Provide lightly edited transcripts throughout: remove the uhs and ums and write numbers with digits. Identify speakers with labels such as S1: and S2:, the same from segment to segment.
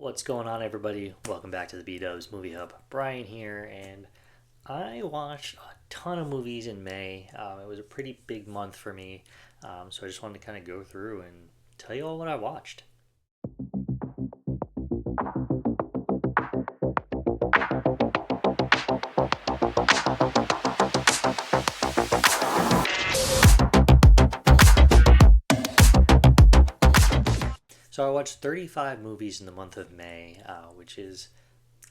S1: What's going on, everybody? Welcome back to the B-Dubs Movie Hub. Brian here, and I watched a ton of movies in May. It was a pretty big month for me, so I just wanted to kind of go through and tell you all what I watched. So I watched 35 movies in the month of May, which is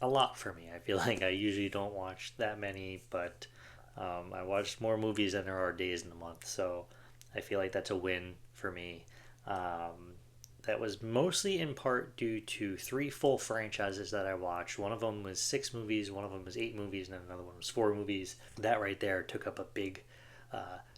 S1: a lot for me. I feel like I usually don't watch that many, but I watched more movies than there are days in the month, so I feel like that's a win for me. Um, that was mostly in part due to three full franchises that I watched. One of them was six movies, one of them was eight movies, and then another one was four movies. That right there took up a big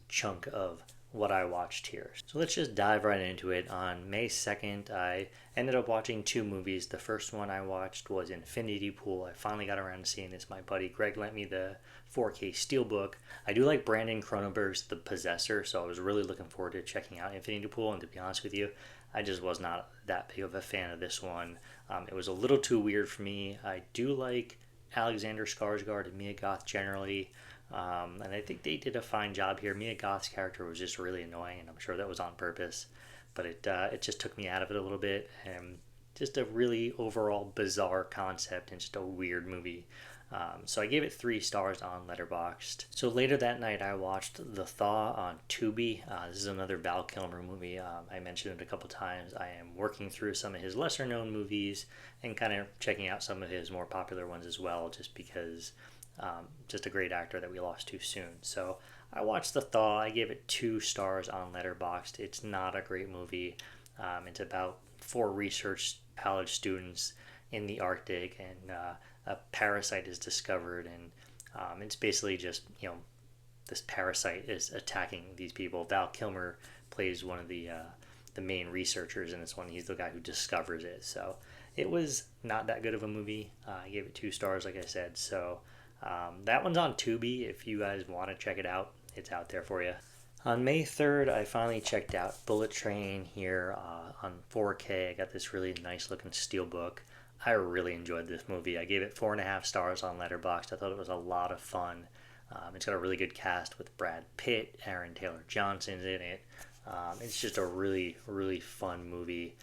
S1: chunk of what I watched here. So let's just dive right into it. On May 2nd, I ended up watching two movies. The first one I watched was Infinity Pool. I finally got around to seeing this. My buddy Greg lent me the 4K Steelbook. I do like Brandon Cronenberg's The Possessor, so I was really looking forward to checking out Infinity Pool, and to be honest with you, I just was not that big of a fan of this one. It was a little too weird for me. I do like Alexander Skarsgård and Mia Goth generally. And I think they did a fine job here. Mia Goth's character was just really annoying, and I'm sure that was on purpose. But it just took me out of it a little bit, and just a really overall bizarre concept and just a weird movie. So I gave it 3 stars on Letterboxd. So later that night, I watched The Thaw on Tubi. This is another Val Kilmer movie. I mentioned it a couple times. I am working through some of his lesser known movies and kind of checking out some of his more popular ones as well, just because just a great actor that we lost too soon. So I watched The Thaw. I gave it 2 stars on Letterboxd. It's not a great movie. It's about 4 research college students in the Arctic, and a parasite is discovered, and it's basically just, this parasite is attacking these people. Val Kilmer plays one of the main researchers in this one. He's the guy who discovers it. So it was not that good of a movie. I gave it 2 stars, like I said. So that one's on Tubi. If you guys want to check it out, it's out there for you. On May 3rd, I finally checked out Bullet Train here on 4K. I got this really nice looking steelbook. I really enjoyed this movie. I gave it 4.5 stars on Letterboxd. I thought it was a lot of fun. It's got a really good cast with Brad Pitt, Aaron Taylor Johnson's in it. It's just a really, really fun movie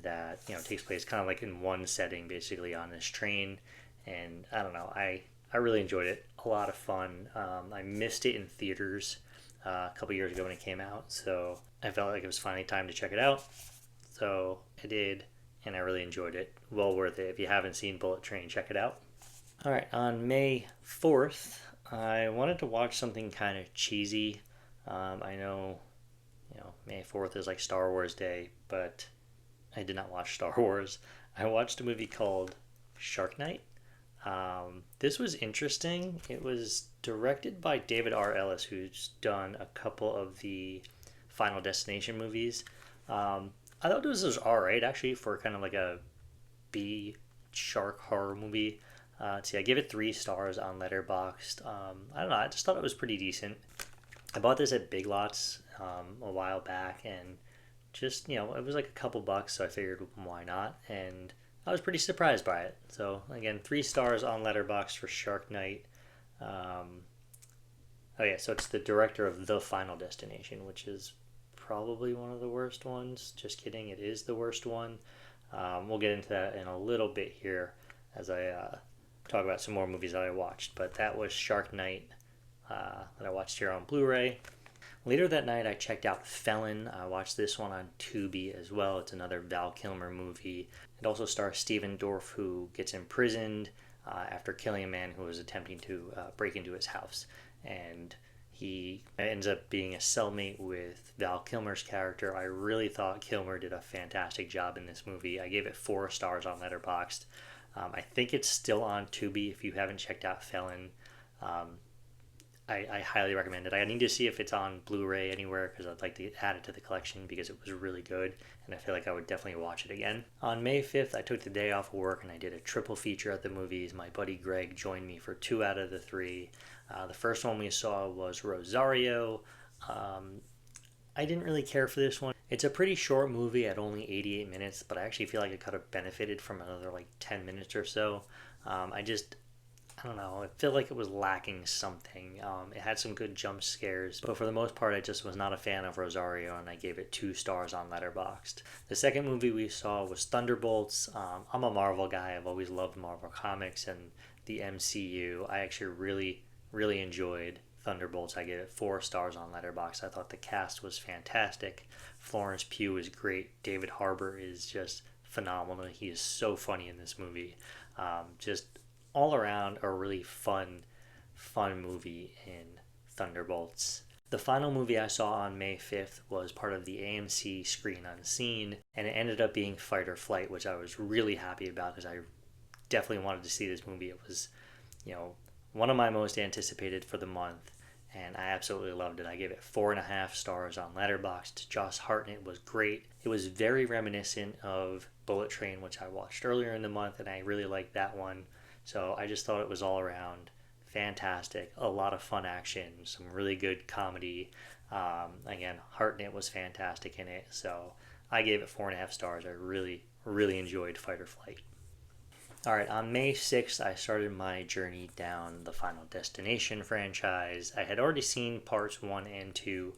S1: that takes place kind of like in one setting, basically on this train. And I don't know, I really enjoyed it. A lot of fun. I missed it in theaters a couple years ago when it came out, so I felt like it was finally time to check it out. So I did, and I really enjoyed it. Well worth it. If you haven't seen Bullet Train, check it out. All right, on May 4th, I wanted to watch something kind of cheesy. I know, May 4th is like Star Wars Day, but I did not watch Star Wars. I watched a movie called Shark Night. This was interesting. It was directed by David R. Ellis, who's done a couple of the Final Destination movies. I thought this was alright, actually, for kind of like a B shark horror movie. I give it 3 stars on Letterboxd. I don't know, I just thought it was pretty decent. I bought this at Big Lots a while back, and just, it was like a couple bucks, so I figured why not, and I was pretty surprised by it. So again, 3 stars on Letterboxd for Shark Night. So it's the director of The Final Destination, which is probably one of the worst ones. Just kidding, it is the worst one. We'll get into that in a little bit here as I talk about some more movies that I watched. But that was Shark Night that I watched here on Blu-ray. Later that night, I checked out Felon. I watched this one on Tubi as well. It's another Val Kilmer movie. It also stars Stephen Dorff, who gets imprisoned after killing a man who was attempting to break into his house. And he ends up being a cellmate with Val Kilmer's character. I really thought Kilmer did a fantastic job in this movie. I gave it 4 stars on Letterboxd. I think it's still on Tubi if you haven't checked out Felon. I highly recommend it. I need to see if it's on Blu-ray anywhere, because I'd like to add it to the collection because it was really good, and I feel like I would definitely watch it again. On May 5th, I took the day off work and I did a triple feature at the movies. My buddy Greg joined me for 2 out of the 3. The first one we saw was Rosario. I didn't really care for this one. It's a pretty short movie at only 88 minutes, but I actually feel like it could have benefited from another like 10 minutes or so. I don't know, I feel like it was lacking something. It had some good jump scares, but for the most part, I just was not a fan of Rosario, and I gave it 2 stars on Letterboxd. The second movie we saw was Thunderbolts. I'm a Marvel guy. I've always loved Marvel Comics and the MCU. I actually really enjoyed Thunderbolts. I gave it 4 stars on Letterboxd. I thought the cast was fantastic. Florence Pugh is great. David Harbour is just phenomenal. He is so funny in this movie. Just all around a really fun movie in Thunderbolts. The final movie I saw on May 5th was part of the AMC Screen Unseen, and it ended up being Fight or Flight, which I was really happy about because I definitely wanted to see this movie. It was, one of my most anticipated for the month, and I absolutely loved it. I gave it 4.5 stars on Letterboxd. Josh Hartnett was great. It was very reminiscent of Bullet Train, which I watched earlier in the month, and I really liked that one. So I just thought it was all around fantastic. A lot of fun action, some really good comedy. Again, Hartnett was fantastic in it. So I gave it 4.5 stars. I really enjoyed Fight or Flight. All right, on May 6th, I started my journey down the Final Destination franchise. I had already seen parts 1 and 2,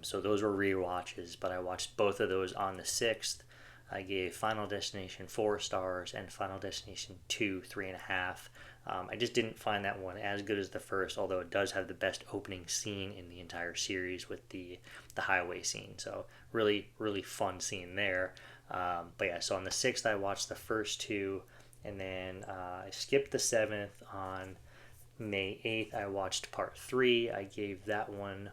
S1: so those were rewatches, but I watched both of those on the 6th. I gave Final Destination 4 stars and Final Destination 2 3.5. I just didn't find that one as good as the first, although it does have the best opening scene in the entire series with the highway scene. So really fun scene there. But yeah, so on the 6th I watched the first 2, and then I skipped the 7th. On May 8th I watched part 3. I gave that one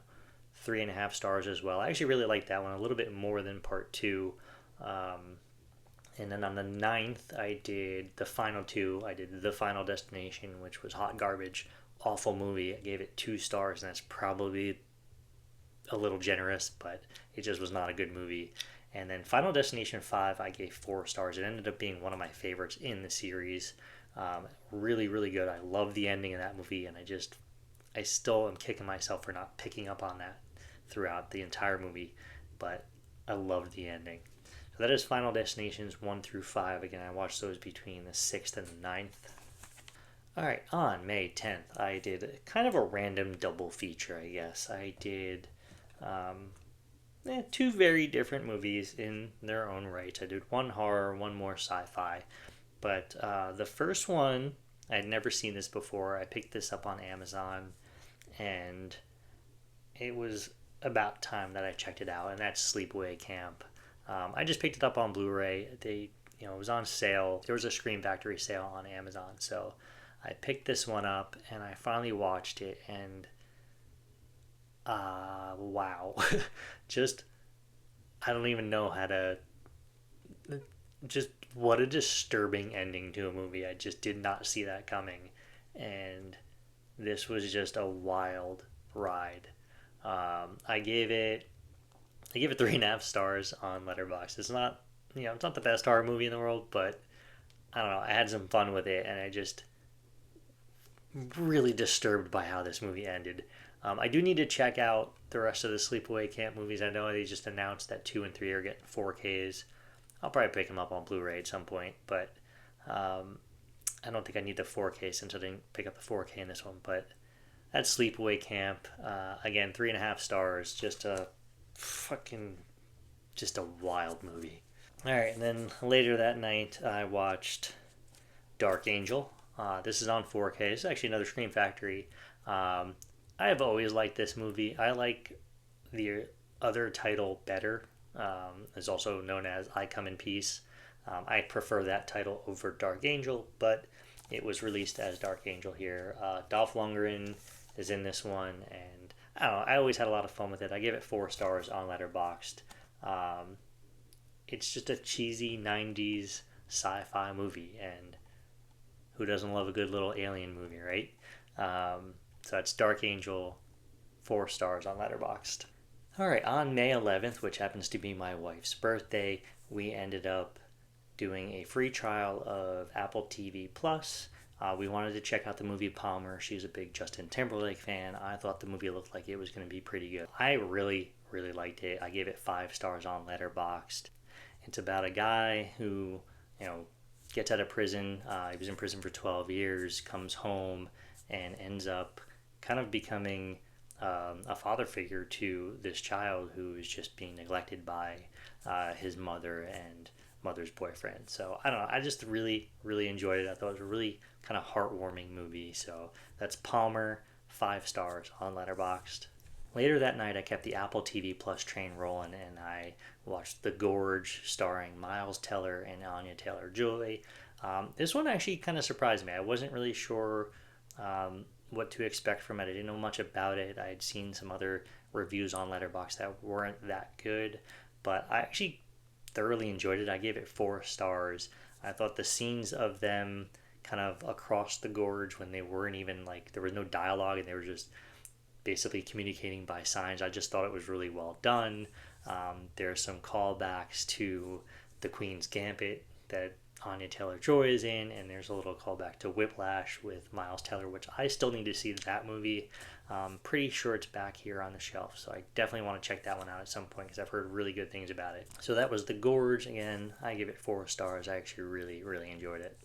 S1: 3.5 stars as well. I actually really liked that one a little bit more than part 2. And then on the 9th, I did the final 2. I did The Final Destination, which was hot garbage, awful movie. I gave it 2 stars, and that's probably a little generous, but it just was not a good movie. And then Final Destination 5, I gave 4 stars. It ended up being one of my favorites in the series. Really good. I love the ending of that movie, and I still am kicking myself for not picking up on that throughout the entire movie, but I loved the ending. So that is Final Destinations 1 through 5. Again, I watched those between the 6th and the 9th. Alright, on May 10th, I did kind of a random double feature, I guess. I did 2 very different movies in their own right. I did one horror, one more sci-fi. But the first one, I had never seen this before. I picked this up on Amazon, and it was about time that I checked it out, and that's Sleepaway Camp. I just picked it up on Blu-ray. It was on sale. There was a Scream Factory sale on Amazon, so I picked this one up, and I finally watched it, and wow. I don't even know how to, just what a disturbing ending to a movie. I just did not see that coming, and this was just a wild ride. I gave it 3.5 stars on Letterboxd. It's not the best horror movie in the world, but I don't know. I had some fun with it, and I just really disturbed by how this movie ended. I do need to check out the rest of the Sleepaway Camp movies. I know they just announced that 2 and 3 are getting 4Ks. I'll probably pick them up on Blu-ray at some point, but I don't think I need the 4K since I didn't pick up the 4K in this one. But that's Sleepaway Camp. Again, 3.5 stars. Just a wild movie. Alright, and then later that night I watched Dark Angel. This is on 4K. It's actually another Scream Factory. I have always liked this movie. I like the other title better. It's also known as I Come in Peace. I prefer that title over Dark Angel, but it was released as Dark Angel here. Dolph Lundgren is in this one, and I don't know, I always had a lot of fun with it. I gave it 4 stars on Letterboxd. It's just a cheesy 90s sci-fi movie, and who doesn't love a good little alien movie, right? So that's Dark Angel, 4 stars on Letterboxd. Alright, on May 11th, which happens to be my wife's birthday, we ended up doing a free trial of Apple TV Plus. We wanted to check out the movie Palmer. She's a big Justin Timberlake fan. I thought the movie looked like it was going to be pretty good. I really really liked it. I gave it 5 stars on Letterboxd. It's about a guy who, you know, gets out of prison. He was in prison for 12 years, comes home, and ends up kind of becoming a father figure to this child who is just being neglected by his mother and mother's boyfriend. So I don't know. I just really, really enjoyed it. I thought it was a really kind of heartwarming movie. So that's Palmer, 5 stars on Letterboxd. Later that night, I kept the Apple TV Plus train rolling, and I watched The Gorge, starring Miles Teller and Anya Taylor-Joy. This one actually kind of surprised me. I wasn't really sure what to expect from it. I didn't know much about it. I had seen some other reviews on Letterboxd that weren't that good, but I actually thoroughly enjoyed it. I gave it 4 stars. I thought the scenes of them kind of across the gorge when they weren't even like, there was no dialogue and they were just basically communicating by signs. I just thought it was really well done. There are some callbacks to The Queen's Gambit that Anya Taylor-Joy is in, and there's a little callback to Whiplash with Miles Teller, which I still need to see that movie. Pretty sure it's back here on the shelf, so I definitely want to check that one out at some point because I've heard really good things about it. So that was The Gorge. Again, I give it 4 stars. I actually really, really enjoyed it.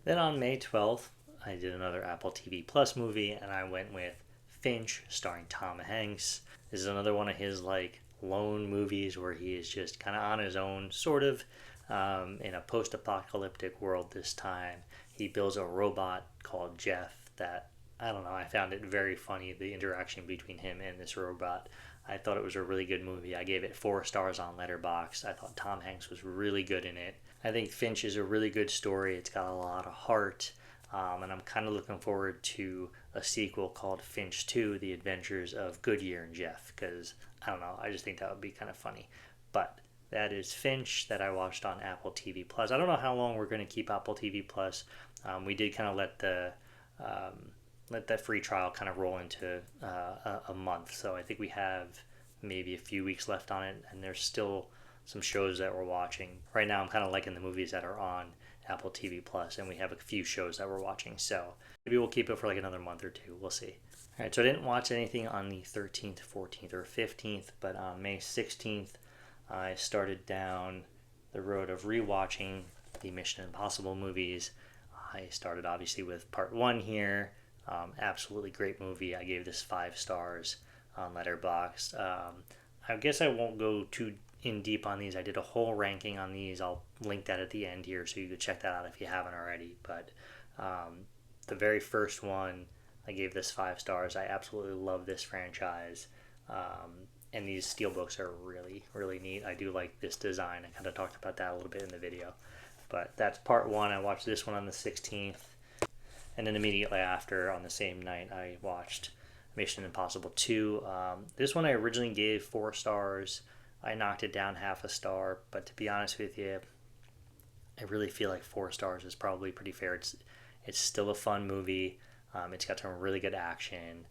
S1: Then on May 12th, I did another Apple TV Plus movie, and I went with Finch, starring Tom Hanks. This is another one of his like lone movies where he is just kind of on his own, sort of, in a post-apocalyptic world this time. He builds a robot called Jeff that, I don't know, I found it very funny, the interaction between him and this robot. I thought it was a really good movie. I gave it 4 stars on Letterboxd. I thought Tom Hanks was really good in it. I think Finch is a really good story. It's got a lot of heart. And I'm kind of looking forward to a sequel called Finch 2, The Adventures of Goodyear and Jeff, because, I don't know, I just think that would be kind of funny. But that is Finch that I watched on Apple TV Plus. I don't know how long we're going to keep Apple TV Plus. We did kind of let that free trial kind of roll into a month, so I think we have maybe a few weeks left on it, and there's still some shows that we're watching. Right now I'm kind of liking the movies that are on Apple TV Plus, and we have a few shows that we're watching, so maybe we'll keep it for like another month or two. We'll see. All right, so I didn't watch anything on the 13th, 14th, or 15th, but on May 16th, I started down the road of rewatching the Mission Impossible movies. I started obviously with part 1 here. Absolutely great movie. I gave this 5 stars on Letterboxd. I guess I won't go too in deep on these. I did a whole ranking on these. I'll link that at the end here so you could check that out if you haven't already. But the very first one, I gave this 5 stars. I absolutely love this franchise. And these steelbooks are really, really neat. I do like this design. I kind of talked about that a little bit in the video. But that's part 1. I watched this one on the 16th. And then immediately after, on the same night, I watched Mission Impossible 2. This one I originally gave 4 stars. I knocked it down half a star. But to be honest with you, I really feel like 4 stars is probably pretty fair. It's still a fun movie. It's got some really good action.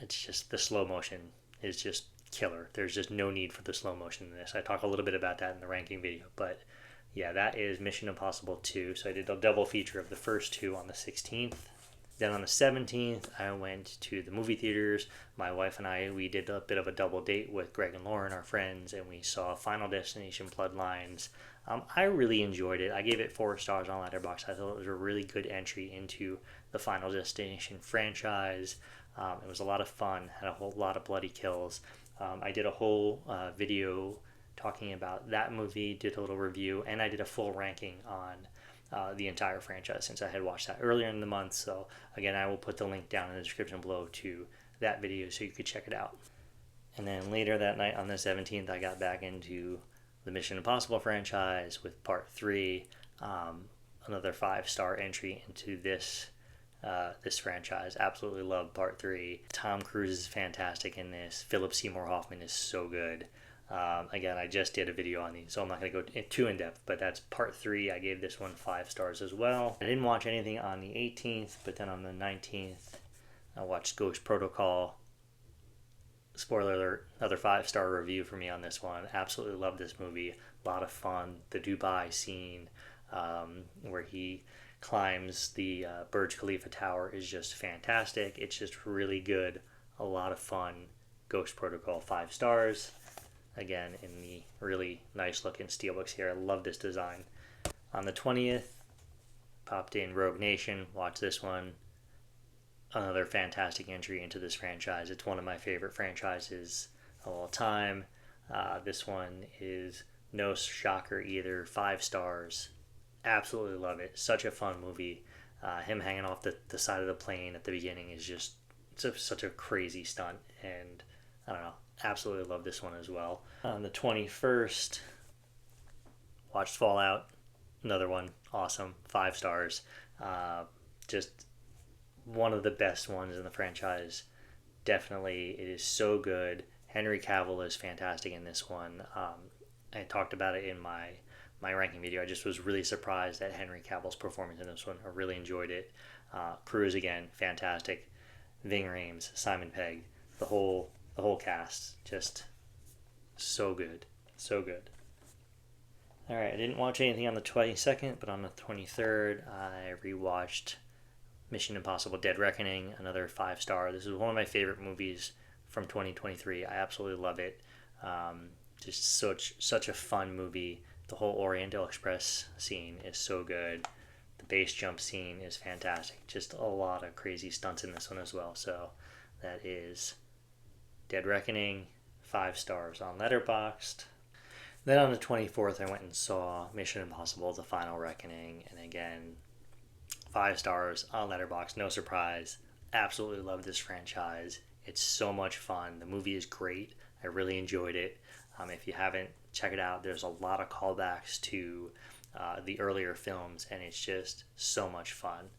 S1: It's just the slow motion is just killer. There's just no need for the slow motion in this. I talk a little bit about that in the ranking video, but yeah, that is Mission Impossible 2. So I did a double feature of the first 2 on the 16th. Then on the 17th, I went to the movie theaters. My wife and I, we did a bit of a double date with Greg and Lauren, our friends, and we saw Final Destination Bloodlines. I really enjoyed it. I gave it 4 stars on Letterboxd. I thought it was a really good entry into the Final Destination franchise. It was a lot of fun, had a whole lot of bloody kills. I did a whole video talking about that movie, did a little review, and I did a full ranking on the entire franchise since I had watched that earlier in the month. So again, I will put the link down in the description below to that video so you could check it out. And then later that night on the 17th, I got back into the Mission Impossible franchise with part 3, another 5-star entry into this franchise. Absolutely love part 3. Tom Cruise is fantastic in this. Philip Seymour Hoffman is so good. Again, I just did a video on these, so I'm not going to go too in depth, but that's part 3. I gave this one 5 stars as well. I didn't watch anything on the 18th, but then on the 19th, I watched Ghost Protocol. Spoiler alert, another 5-star review for me on this one. Absolutely love this movie. A lot of fun. The Dubai scene where he climbs the Burj Khalifa Tower is just fantastic. It's just really good. A lot of fun. Ghost Protocol, 5 stars. Again, in the really nice looking steelbooks here. I love this design. On the 20th, popped in Rogue Nation. Watch this one. Another fantastic entry into this franchise. It's one of my favorite franchises of all time. This one is no shocker either. 5 stars. Absolutely love it. Such a fun movie. Him hanging off the side of the plane at the beginning is just such a crazy stunt. And I don't know. Absolutely love this one as well. On the 21st, watched Fallout. Another one. Awesome. 5 stars. Just one of the best ones in the franchise. Definitely. It is so good. Henry Cavill is fantastic in this one. I talked about it in my ranking video. I just was really surprised at Henry Cavill's performance in this one. I really enjoyed it. Cruise again, fantastic. Ving Rhames, Simon Pegg, the whole cast, just so good, so good. All right, I didn't watch anything on the 22nd, but on the 23rd, I rewatched Mission Impossible: Dead Reckoning, another 5 star. This is one of my favorite movies from 2023. I absolutely love it. Just such a fun movie. The whole Oriental Express scene is so good. The base jump scene is fantastic. Just a lot of crazy stunts in this one as well. So that is Dead Reckoning, 5 stars on Letterboxd. Then on the 24th, I went and saw Mission Impossible: The Final Reckoning, and again, 5 stars on Letterboxd. No surprise. Absolutely love this franchise. It's so much fun. The movie is great. I really enjoyed it. If you haven't, check it out. There's a lot of callbacks to the earlier films, and it's just so much fun.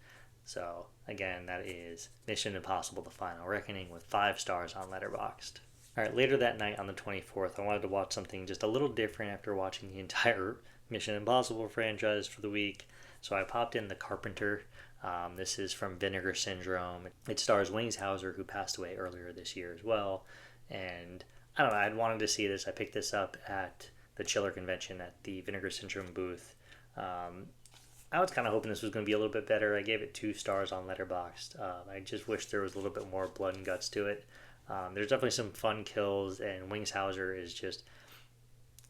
S1: So, again, that is Mission Impossible: The Final Reckoning with 5 stars on Letterboxd. All right, later that night on the 24th, I wanted to watch something just a little different after watching the entire Mission Impossible franchise for the week. So I popped in The Carpenter. This is from Vinegar Syndrome. It stars Wings Hauser, who passed away earlier this year as well. And I don't know, I'd wanted to see this. I picked this up at the Chiller convention at the Vinegar Syndrome booth. I was kind of hoping this was going to be a little bit better. I gave it 2 stars on Letterboxd. I just wish there was a little bit more blood and guts to it. There's definitely some fun kills, and Wings Hauser is just...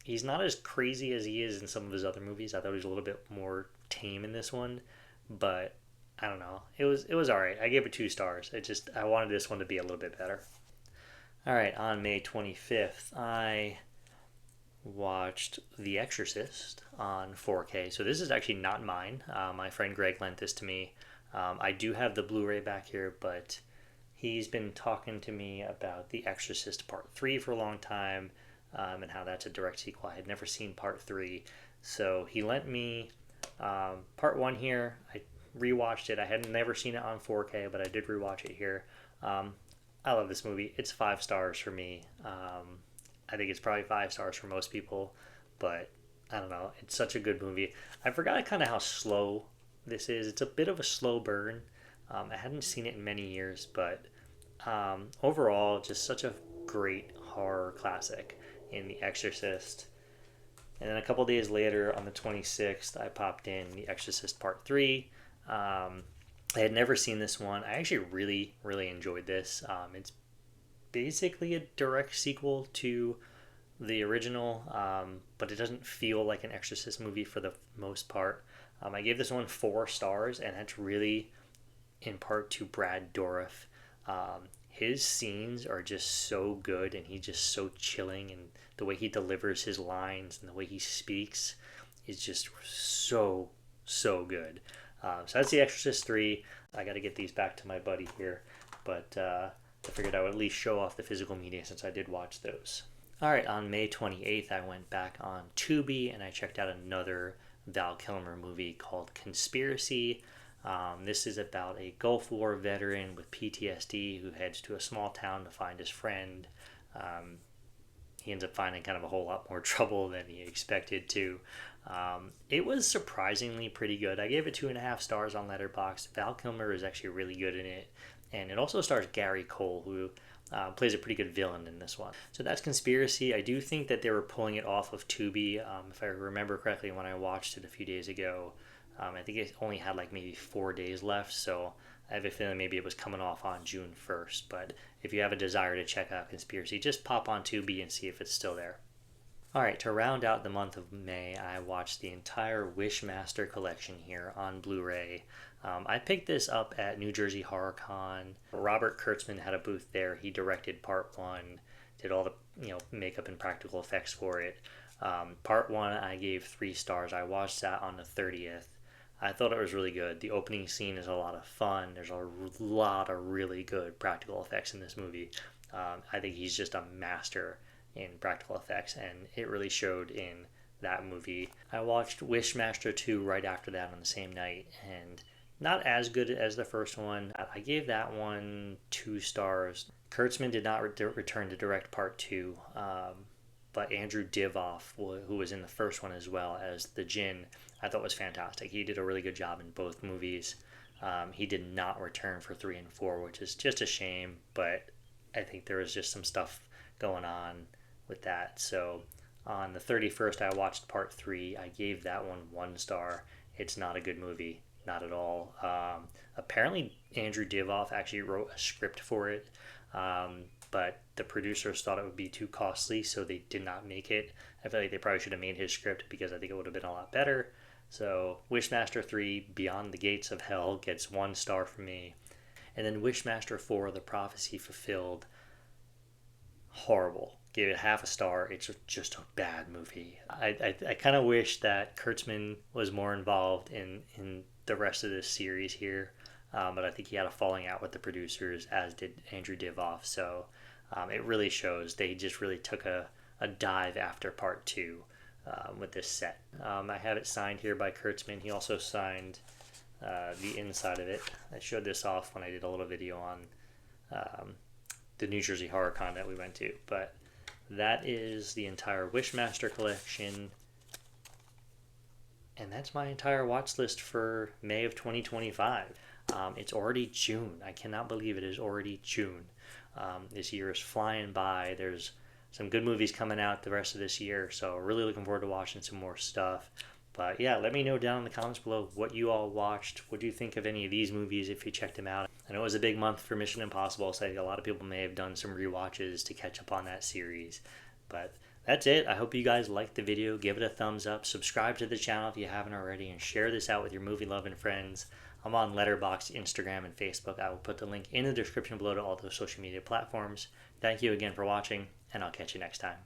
S1: He's not as crazy as he is in some of his other movies. I thought he was a little bit more tame in this one, but I don't know. It was all right. I gave it 2 stars. I wanted this one to be a little bit better. All right, on May 25th, I watched The Exorcist on 4K. So this is actually not mine. My friend Greg lent this to me. I do have the Blu-ray back here, but he's been talking to me about The Exorcist Part 3 for a long time, and how that's a direct sequel. I had never seen Part 3. So he lent me Part 1 here. I rewatched it. I had never seen it on 4K, but I did rewatch it here. I love this movie. It's 5 stars for me. I think it's probably 5 stars for most people, but I don't know. It's such a good movie. I forgot kind of how slow this is. It's a bit of a slow burn. I hadn't seen it in many years, but overall, just such a great horror classic in The Exorcist. And then a couple days later, on the 26th, I popped in The Exorcist Part 3. I had never seen this one. I actually really, really enjoyed this. It's basically a direct sequel to the original, but it doesn't feel like an Exorcist movie for the most part. I gave this one 4 stars, and that's really in part to Brad Dourif. His scenes are just so good, and he's just so chilling, and the way he delivers his lines and the way he speaks is just so good. So that's The Exorcist 3. I got to get these back to my buddy here, but I figured I would at least show off the physical media since I did watch those. All right, on May 28th, I went back on Tubi and I checked out another Val Kilmer movie called Conspiracy. This is about a Gulf War veteran with PTSD who heads to a small town to find his friend. He ends up finding kind of a whole lot more trouble than he expected to. It was surprisingly pretty good. I gave it 2.5 stars on Letterboxd. Val Kilmer is actually really good in it. And it also stars Gary Cole, who plays a pretty good villain in this one. So that's Conspiracy. I do think that they were pulling it off of Tubi. If I remember correctly, when I watched it a few days ago, I think it only had like maybe 4 days left, so I have a feeling maybe it was coming off on June 1st. But if you have a desire to check out Conspiracy, just pop on Tubi and see if it's still there. All right, to round out the month of May, I watched the entire Wishmaster collection here on Blu-ray. I picked this up at New Jersey Horror Con. Robert Kurtzman had a booth there. He directed part one, did all the makeup and practical effects for it. Part one, I gave 3 stars. I watched that on the 30th. I thought it was really good. The opening scene is a lot of fun. There's a lot of really good practical effects in this movie. I think he's just a master in practical effects, and it really showed in that movie. I watched Wishmaster 2 right after that on the same night, and not as good as the first one. I gave that one 2 stars. Kurtzman did not return to direct part 2, but Andrew Divoff, who was in the first one as well as the Djinn, I thought was fantastic. He did a really good job in both movies. He did not return for 3 and 4, which is just a shame, but I think there was just some stuff going on with that. So on the 31st, I watched part 3. I gave that one 1 star. It's not a good movie, not at all. Apparently, Andrew Divoff actually wrote a script for it, but the producers thought it would be too costly, so they did not make it. I feel like they probably should have made his script because I think it would have been a lot better. So Wishmaster 3, Beyond the Gates of Hell, gets 1 star from me. And then Wishmaster 4, The Prophecy Fulfilled, horrible. Gave it half a star. It's just a bad movie. I kind of wish that Kurtzman was more involved in the rest of this series here, but I think he had a falling out with the producers, as did Andrew Divoff. So it really shows they just really took a dive after part 2 with this set. I have it signed here by Kurtzman. He also signed the inside of it. I showed this off when I did a little video on the New Jersey Horror Con that we went to, but that is the entire Wishmaster collection, and that's my entire watch list for May of 2025. It's already June. I cannot believe it is already June. This year is flying by. There's some good movies coming out the rest of this year, so really looking forward to watching some more stuff. But yeah, let me know down in the comments below what you all watched. What do you think of any of these movies if you checked them out? I know it was a big month for Mission Impossible, so I think a lot of people may have done some rewatches to catch up on that series. But that's it. I hope you guys liked the video. Give it a thumbs up. Subscribe to the channel if you haven't already, and share this out with your movie-loving friends. I'm on Letterboxd, Instagram, and Facebook. I will put the link in the description below to all those social media platforms. Thank you again for watching, and I'll catch you next time.